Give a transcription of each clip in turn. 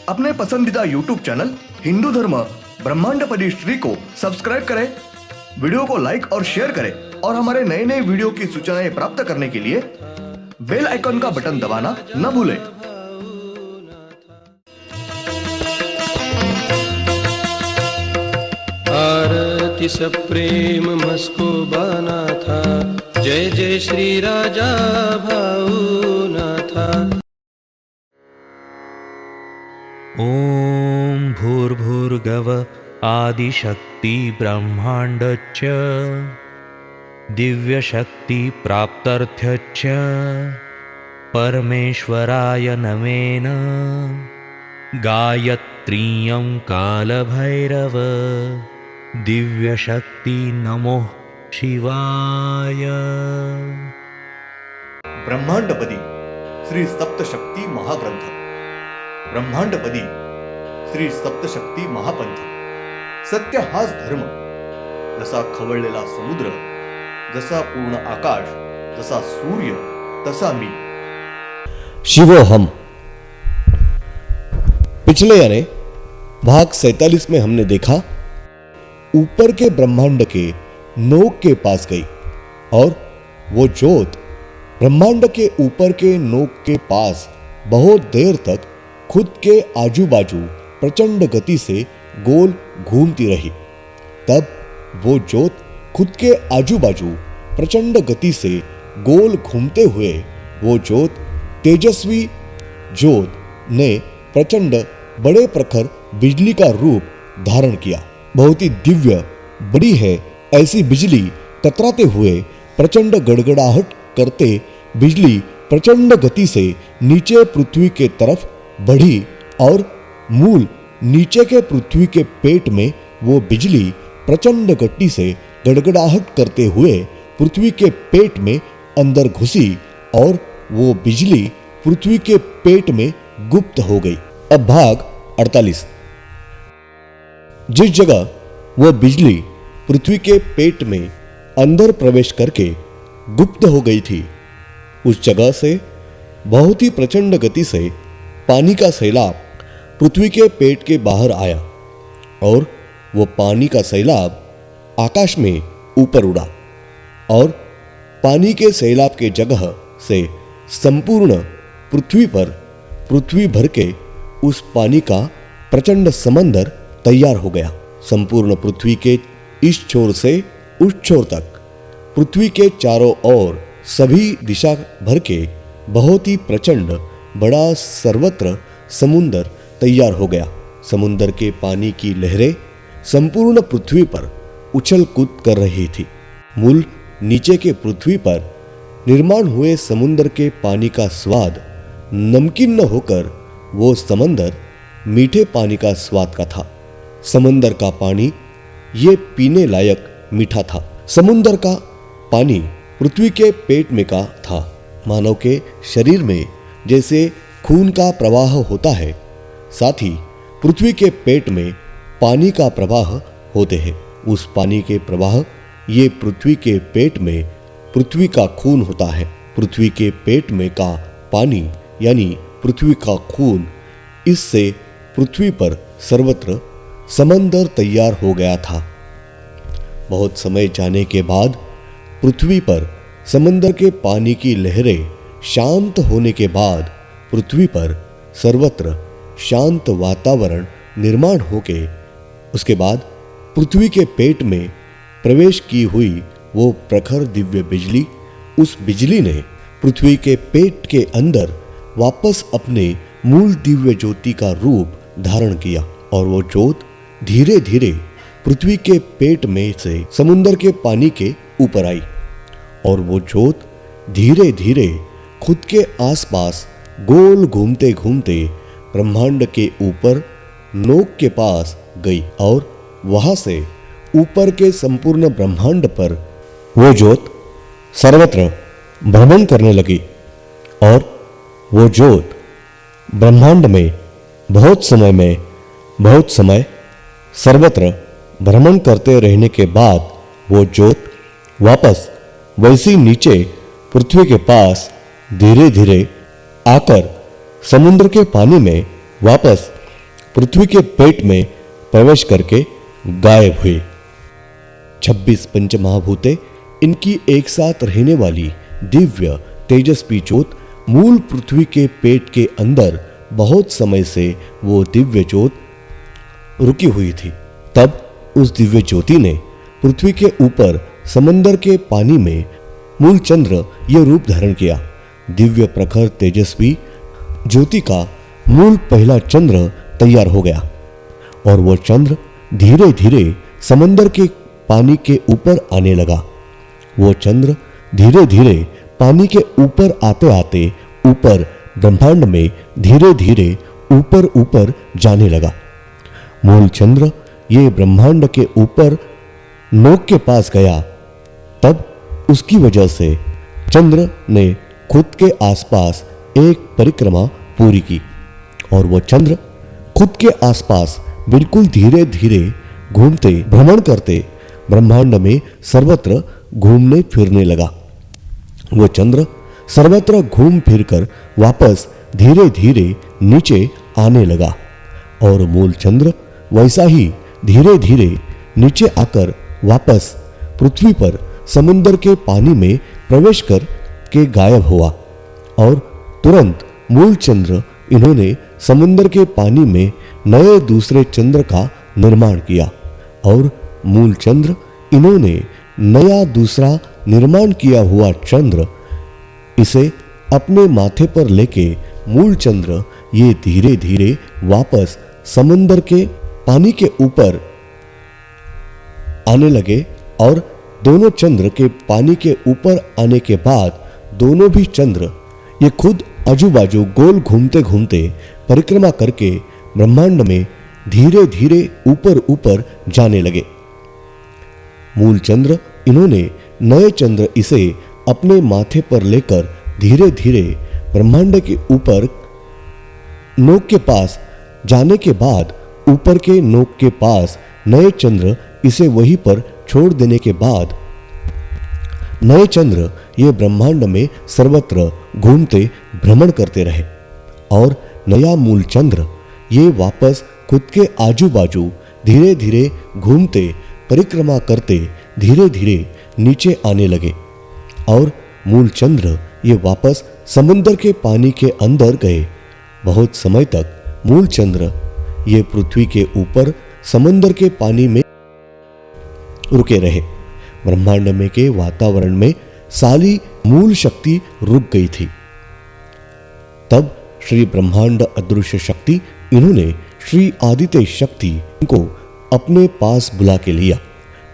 अपने पसंदीदा YouTube channel Hindu धर्म ब्रह्मांडपदी श्री को सब्सक्राइब करें, वीडियो को लाइक और शेयर करें और हमारे नए नए वीडियो की सूचनाएं प्राप्त करने के लिए बेल आइकन का बटन दबाना न भूलें। आरती सप्रेम मस्को बाना था, जय जय श्री राजा भाऊनाथा। ॐ भूर्भुर्गव आदिशक्ति ब्रह्माण्डच्च दिव्यशक्ति प्राप्त्यर्थच्च परमेश्वराय नमेन गायत्रीयं कालभैरव दिव्यशक्ति नमो शिवाय। ब्रह्मांडपदी श्री सप्तशक्ती महाग्रंथ, ब्रह्मांडपदी श्री सप्तशक्ती महापंथ। सत्य हाच धर्म, जसा खवळलेला समुद्र, जसा पूर्ण आकाश, जसा सूर्य, तसा मी। शिवोहम। पिछले यानी भाग 47 में हमने देखा ऊपर के ब्रह्मांड के नोक के पास गई और वो ज्योत ब्रह्मांड के ऊपर के नोक के पास बहुत देर तक खुद के आजू बाजू प्रचंड गति से गोल घूमती रही। तब वो ज्योत खुद के आजू बाजू प्रचंड गति से गोल घूमते हुए वो ज्योत तेजस्वी ज्योत ने प्रचंड बड़े प्रखर बिजली का रूप धारण किया। बहुत ही दिव्य बड़ी है ऐसी बिजली कतराते हुए प्रचंड गड़गड़ाहट करते बिजली प्रचंड गति से नीचे पृथ्वी के तरफ बढ़ी और मूल नीचे के पृथ्वी के पेट में वो बिजली प्रचंड गति से गड़गड़ाहट करते हुए पृथ्वी के पेट में अंदर घुसी और वो बिजली पृथ्वी के पेट में गुप्त हो गई। अब भाग 48। जिस जगह वो बिजली पृथ्वी के पेट में अंदर प्रवेश करके गुप्त हो गई थी, उस जगह से बहुत ही प्रचंड गति से पानी का सैलाब पृथ्वी के पेट के बाहर आया और वो पानी का सैलाब आकाश में ऊपर उड़ा और पानी के सैलाब के जगह से संपूर्ण पृथ्वी पर पृथ्वी भर के उस पानी का प्रचंड समंदर तैयार हो गया। संपूर्ण पृथ्वी के इस छोर से उस छोर तक पृथ्वी के चारों ओर सभी दिशा भर के बहुत ही प्रचंड बड़ा सर्वत्र समुंदर तैयार हो गया। समुंदर के पानी की लहरें संपूर्ण पृथ्वी पर उछल कूद कर रही थी। मूल नीचे के पृथ्वी पर निर्माण हुए समुंदर के पानी का स्वाद नमकीन न होकर वो समंदर मीठे पानी का स्वाद का था। समंदर का पानी ये पीने लायक मीठा था। समुंदर का पानी पृथ्वी के पेट में का था। मानव के शरीर में जैसे खून का प्रवाह होता है, साथ ही पृथ्वी के पेट में पानी का प्रवाह होते हैं। उस पानी के प्रवाह ये पृथ्वी के पेट में पृथ्वी का खून होता है। पृथ्वी के पेट में का पानी यानी पृथ्वी का खून, इससे पृथ्वी पर सर्वत्र समंदर तैयार हो गया था। बहुत समय जाने के बाद पृथ्वी पर समंदर के पानी की लहरें शांत होने के बाद पृथ्वी पर सर्वत्र शांत वातावरण निर्माण होके उसके बाद पृथ्वी के पेट में प्रवेश की हुई वो प्रखर दिव्य बिजली, उस बिजली ने पृथ्वी के पेट के अंदर वापस अपने मूल दिव्य ज्योति का रूप धारण किया और वो ज्योत धीरे धीरे पृथ्वी के पेट में से समुद्र के पानी के ऊपर आई और वो ज्योत धीरे धीरे खुद के आसपास गोल घूमते घूमते ब्रह्मांड के ऊपर नोक के पास गई और वहां से ऊपर के संपूर्ण ब्रह्मांड पर वो ज्योत सर्वत्र भ्रमण करने लगी और वो ज्योत ब्रह्मांड में बहुत समय सर्वत्र भ्रमण करते रहने के बाद वो ज्योत वापस वैसी नीचे पृथ्वी के पास धीरे धीरे आकर समुद्र के पानी में वापस पृथ्वी के पेट में प्रवेश करके गायब हुए। 26 पंचमहाभूते इनकी एक साथ रहने वाली दिव्य तेजस्वी ज्योत मूल पृथ्वी के पेट के अंदर बहुत समय से वो दिव्य ज्योत रुकी हुई थी। तब उस दिव्य ज्योति ने पृथ्वी के ऊपर समंदर के पानी में मूल चंद्र यह रूप धारण किया। दिव्य प्रखर तेजस्वी ज्योति का मूल पहला चंद्र तैयार हो गया और वो चंद्र धीरे धीरे समंदर के पानी के ऊपर आने लगा। वो चंद्र धीरे धीरे पानी के ऊपर आते आते ऊपर ब्रह्मांड में धीरे धीरे ऊपर ऊपर जाने लगा। मूल चंद्र ये ब्रह्मांड के ऊपर नोक के पास गया। तब उसकी वजह से चंद्र ने खुद के आसपास एक परिक्रमा पूरी की और वो चंद्र खुद के आसपास बिल्कुल धीरे धीरे घूमते भ्रमण करते ब्रह्मांड में सर्वत्र घूमने फिरने लगा। वो चंद्र सर्वत्र घूम फिरकर वापस धीरे धीरे नीचे आने लगा और मूल चंद्र वैसा ही धीरे धीरे नीचे आकर वापस पृथ्वी पर समुद्र के पानी में प्रवेश कर के गायब हुआ और तुरंत मूल चंद्र इन्होंने समुद्र के पानी में नए दूसरे चंद्र का निर्माण किया और मूल चंद्र इन्होंने नया दूसरा निर्माण किया हुआ चंद्र इसे अपने माथे पर लेके मूल चंद्र ये धीरे धीरे वापस समुद्र के पानी के ऊपर आने लगे और दोनों चंद्र के पानी के ऊपर आने के बाद दोनों भी चंद्र ये खुद आजू बाजू गोल घूमते घूमते परिक्रमा करके ब्रह्मांड में धीरे धीरे ऊपर ऊपर जाने लगे। मूल चंद्र इन्होंने नए चंद्र इसे अपने माथे पर लेकर धीरे धीरे ब्रह्मांड के ऊपर नोक के पास जाने के बाद ऊपर के नोक के पास नए चंद्र इसे वहीं पर छोड़ देने के बाद नए चंद्र ये ब्रह्मांड में सर्वत्र घूमते भ्रमण करते रहे और नया मूल चंद्र ये वापस खुद के आजू बाजू धीरे धीरे घूमते परिक्रमा करते धीरे धीरे नीचे आने लगे और मूल चंद्र ये वापस समुद्र के पानी के अंदर गए। बहुत समय तक मूल चंद्र ये पृथ्वी के ऊपर समुद्र के पानी में रुके रहे। ब्रह्मांड में के वातावरण में सारी मूल शक्ति रुक गई थी। तब श्री ब्रह्मांड अदृश्य शक्ति इन्होंने श्री आदित्य शक्ति को अपने पास बुला के लिया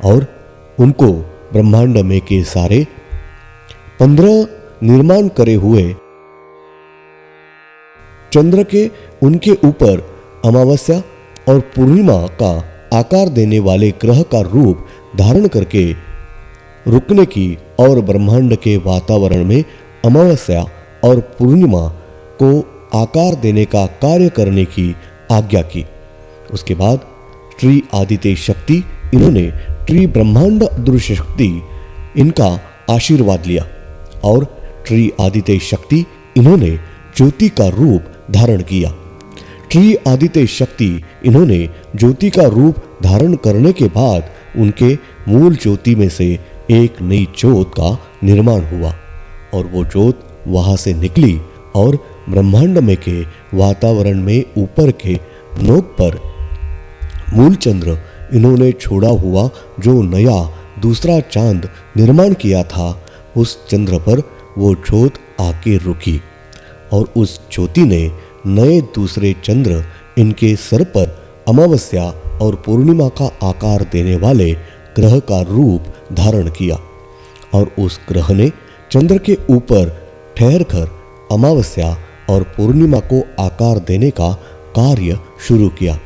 और उनको ब्रह्मांड में के सारे 15 निर्माण करे हुए चंद्र के उनके ऊपर अमावस्या और पूर्णिमा का आकार देने वाले ग्रह का रूप धारण करके रुकने की और ब्रह्मांड के वातावरण में अमावस्या और पूर्णिमा को आकार देने का कार्य करने की आज्ञा की। उसके बाद श्री आदित्य शक्ति इन्होंने श्री ब्रह्मांड अदृश्य शक्ति इनका आशीर्वाद लिया और श्री आदित्य शक्ति इन्होंने ज्योति का रूप धारण किया। श्री आदित्य शक्ति इन्होंने ज्योति का रूप धारण करने के बाद उनके मूल ज्योति में से एक नई ज्योत का निर्माण हुआ और वो ज्योत वहां से निकली और ब्रह्मांड में के वातावरण में ऊपर के नोक पर मूल चंद्र इन्होंने छोड़ा हुआ जो नया दूसरा चांद निर्माण किया था उस चंद्र पर वो ज्योत आके रुकी और उस ज्योति ने नए दूसरे चंद्र इनके सर पर अमावस्या और पूर्णिमा का आकार देने वाले ग्रह का रूप धारण किया और उस ग्रह ने चंद्र के ऊपर ठहर कर अमावस्या और पूर्णिमा को आकार देने का कार्य शुरू किया।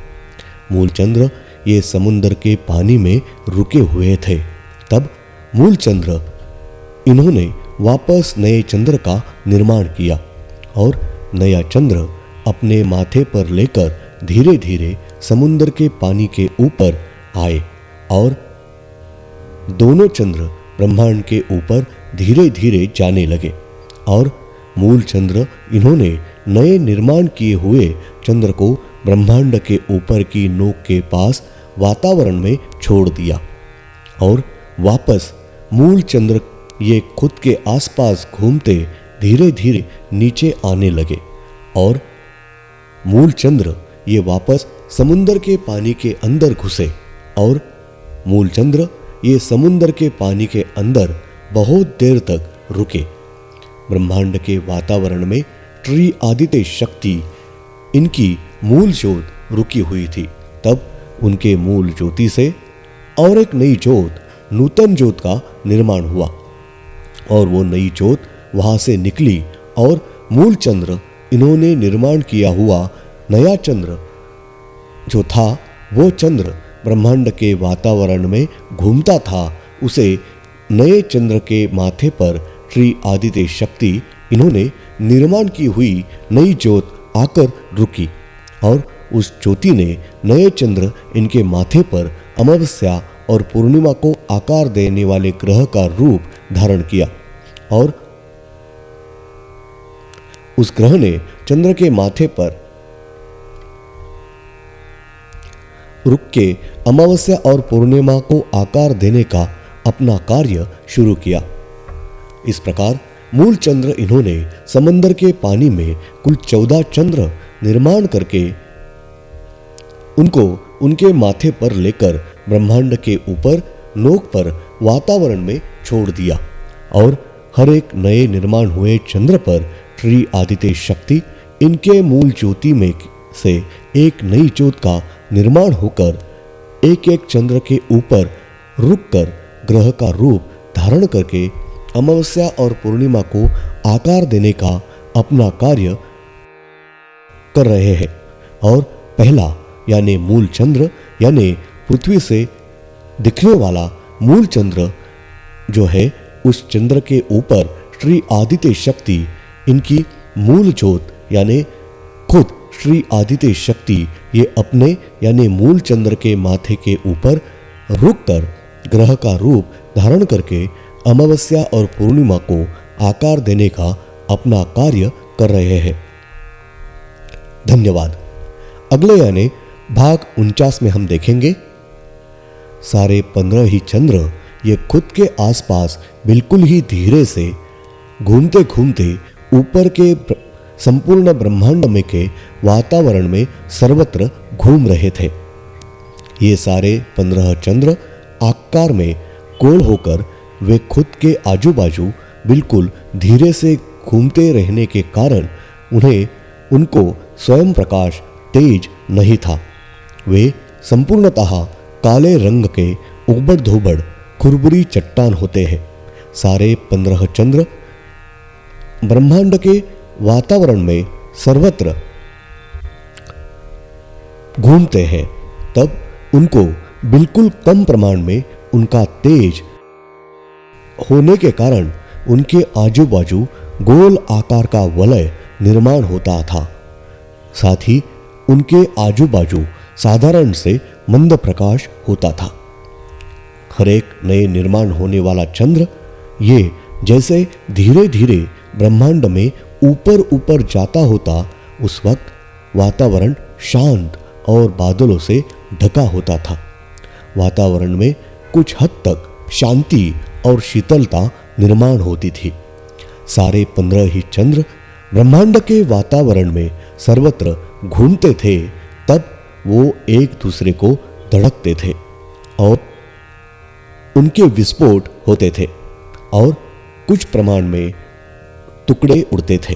मूल चंद्र ये समुद्र के पानी में रुके हुए थे। तब मूल चंद्र इन्होंने वापस नए चंद्र का निर्माण किया और नया चंद्र अपने माथे पर लेकर धीरे धीरे समुद्र के पानी के ऊपर आए और दोनों चंद्र ब्रह्मांड के ऊपर धीरे धीरे जाने लगे और मूल चंद्र इन्होंने नए निर्माण किए हुए चंद्र को ब्रह्मांड के ऊपर की नोक के पास वातावरण में छोड़ दिया और वापस मूल चंद्र ये खुद के आसपास घूमते धीरे धीरे नीचे आने लगे और मूल चंद्र ये वापस समुद्र के पानी के अंदर घुसे और मूल चंद्र ये समुद्र के पानी के अंदर बहुत देर तक रुके। ब्रह्मांड के वातावरण में ट्री आदित्य शक्ति इनकी मूल ज्योत रुकी हुई थी। तब उनके मूल ज्योति से और एक नई ज्योत, नूतन ज्योत का निर्माण हुआ और वो नई ज्योत वहां से निकली और मूल चंद्र इन्होंने निर्माण किया हुआ नया चंद्र जो था, वो चंद्र ब्रह्मांड के वातावरण में घूमता था। उसे नए चंद्र के माथे पर श्री आदित्य शक्ति इन्होंने निर्माण की हुई नई ज्योत आकर रुकी और उस ज्योति ने नए चंद्र इनके माथे पर अमावस्या और पूर्णिमा को आकार देने वाले ग्रह का रूप धारण किया और उस ग्रह ने चंद्र के माथे पर रुक के अमावस्या और पूर्णिमा को आकार देने का अपना कार्य शुरू किया। इस प्रकार मूल चंद्र इन्होंने समंदर के पानी में कुल 14 चंद्र निर्माण करके उनको उनके माथे पर लेकर ब्रह्मांड के ऊपर नोक पर वातावरण में छोड़ दिया और हर एक नए निर्माण हुए चंद्र पर श्री आदित्य शक्ति इनके मूल ज्योति में से एक नई ज्योत का निर्माण होकर एक एक चंद्र के ऊपर रुककर ग्रह का रूप धारण करके अमावस्या और पूर्णिमा को आकार देने का अपना कार्य कर रहे हैं। और पहला यानी मूल चंद्र यानी पृथ्वी से दिखने वाला मूल चंद्र जो है, उस चंद्र के ऊपर श्री आदित्य शक्ति इनकी मूल ज्योत यानी खुद श्री आदित्य शक्ति ये अपने यानी मूल चंद्र के माथे के ऊपर रुककर ग्रह का रूप धारण करके अमावस्या और पूर्णिमा को आकार देने का अपना कार्य कर रहे हैं। धन्यवाद। अगले यानी भाग 49 में हम देखेंगे सारे 15 ही चंद्र ये खुद के आसपास बिल्कुल ही धीरे से घूमते घूमते ऊपर के संपूर्ण ब्रह्मांड में के वातावरण में सर्वत्र घूम रहे थे। ये सारे 15 चंद्र आकार में गोल होकर वे खुद के आजू बाजू बिल्कुल धीरे से घूमते रहने के कारण उनको स्वयं प्रकाश तेज नहीं था। वे संपूर्णतः काले रंग के उबड़ धोबड़ खुरबुरी चट्टान होते हैं। सारे 15 चंद्र ब्रह्मांड के वातावरण में सर्वत्र घूमते हैं। तब उनको बिल्कुल कम प्रमाण में उनका तेज होने के कारण उनके आजू बाजू गोल आकार का वलय निर्माण होता था। साथ ही उनके आजू बाजू साधारण से मंद प्रकाश होता था। हर एक नए निर्माण होने वाला चंद्र ये जैसे धीरे धीरे ब्रह्मांड में ऊपर ऊपर जाता होता, उस वक्त वातावरण शांत और बादलों से ढका होता था। वातावरण में कुछ हद तक शांति और शीतलता निर्माण होती थी। सारे 15 ही चंद्र ब्रह्मांड के वातावरण में सर्वत्र घूमते थे। तब वो एक दूसरे को धड़कते थे और उनके विस्फोट होते थे और कुछ प्रमाण में टुकड़े उड़ते थे।